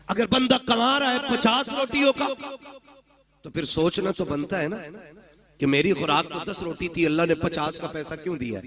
अगर बंदा कमा रहा है 50 रोटियों का तो फिर सोचना तो बनता है ना कि मेरी खुराक तो 10 रोटी थी, अल्लाह ने 50 का पैसा क्यों दिया।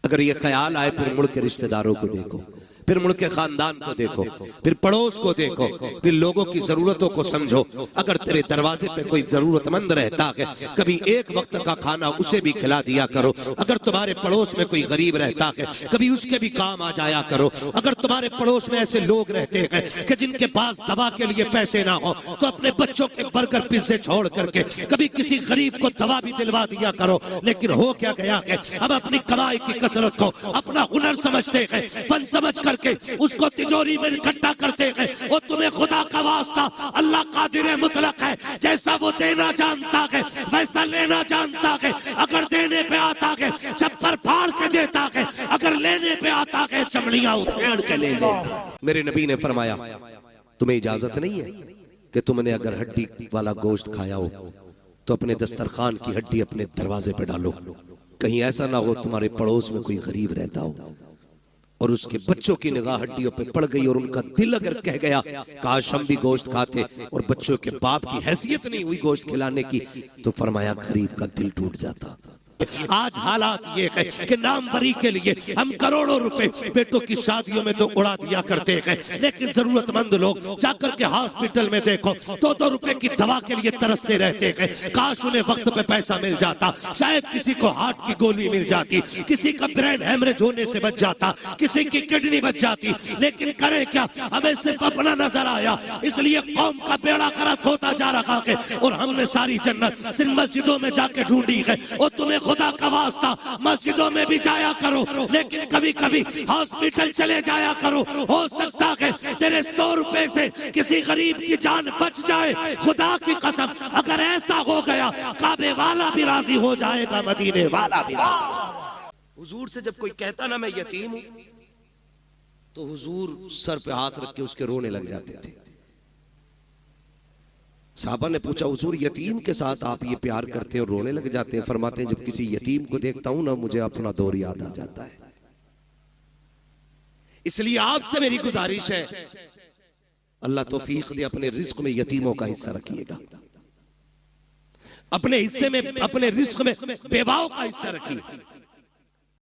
अगर ये ख्याल आए फिर मुड़ के रिश्तेदारों को देखो, फिर मुड़ के खानदान को देखो, फिर पड़ोस को देखो, फिर लोगों की जरूरतों को समझो। अगर तेरे दरवाजे पे कोई जरूरतमंद रहता है, कभी एक वक्त का खाना उसे भी खिला दिया करो। अगर तुम्हारे पड़ोस में कोई गरीब रहता है, कभी उसके भी काम आ जाया करो। अगर तुम्हारे पड़ोस में ऐसे लोग रहते हैं कि जिनके पास दवा के लिए पैसे ना हो, तो अपने बच्चों के बर्गर पिज्जे छोड़ करके कभी किसी गरीब को दवा भी दिलवा दिया करो। लेकिन हो क्या गया है, हम अपनी कमाई की कसरत को अपना हुनर समझते हैं, फन समझ कर के उसको तिजोरी में इकट्ठा करते हैं। और तुम्हें खुदा का वास्ता, अल्लाह कादिर मुतलक है, जैसा वो देना जानता है वैसा लेना जानता है। अगर देने पे आता है चप्पर फाड़ के देता है, अगर लेने पे आता है चमड़ियां उधेड़ के ले लेता। मेरे नबी ने फरमाया तुम्हें इजाजत नहीं है कि तुमने अगर हड्डी वाला गोश्त खाया हो तो अपने दस्तरखान की हड्डी अपने दरवाजे पे डालो। कहीं ऐसा ना हो तुम्हारे पड़ोस में कोई गरीब रहता हो और उसके बच्चों की निगाह हड्डियों पे पड़ गई और उनका दिल अगर कह गया काश हम भी गोश्त खाते, और बच्चों के बाप की हैसियत नहीं हुई गोश्त खिलाने की, तो फरमाया गरीब का दिल टूट जाता। आज हालात ये है कि नामवरी के लिए हम करोड़ों रुपए बेटों की शादियों में तो उड़ा दिया करते हैं, लेकिन जरूरतमंद लोग जाकर के हॉस्पिटल में देखो 2-2 रुपए की दवा के लिए तरसते रहते हैं। काश उन्हें वक्त पे पैसा मिल जाता, शायद किसी को हार्ट की गोली मिल जाती, किसी का ब्रेन हेमरेज होने से बच जाता, किसी की किडनी बच जाती। लेकिन करे क्या, हमें सिर्फ अपना नजर आया, इसलिए कौम का बेड़ा गर्क होता जा रहा है। और हमने सारी जन्नत सिर्फ मस्जिदों में जाके ढूंढी है। और तुम्हें खुदा का वास्ता मस्जिदों में भी जाया करो, लेकिन कभी कभी हॉस्पिटल चले जाया करो। हो सकता है तेरे 100 रुपए से किसी गरीब की जान बच जाए। खुदा की कसम, अगर ऐसा हो गया काबे वाला भी राजी हो जाएगा, मदीने वाला भी। हुजूर से जब कोई कहता ना मैं यतीम हूं, तो हुजूर सर पे हाथ रख के उसके रोने लग जाते थे। साहबा ने पूछा हुजूर यतीम के साथ आप ये प्यार करते हैं और रोने लग जाते हैं? फरमाते हैं जब किसी यतीम को देखता हूं ना मुझे अपना दौर याद आ जाता है। इसलिए आपसे मेरी गुजारिश है, अल्लाह तौफीक दे, अपने रिस्क में यतीमों का हिस्सा रखिएगा, अपने हिस्से में, अपने रिस्क में बेवाओं का हिस्सा रखिए।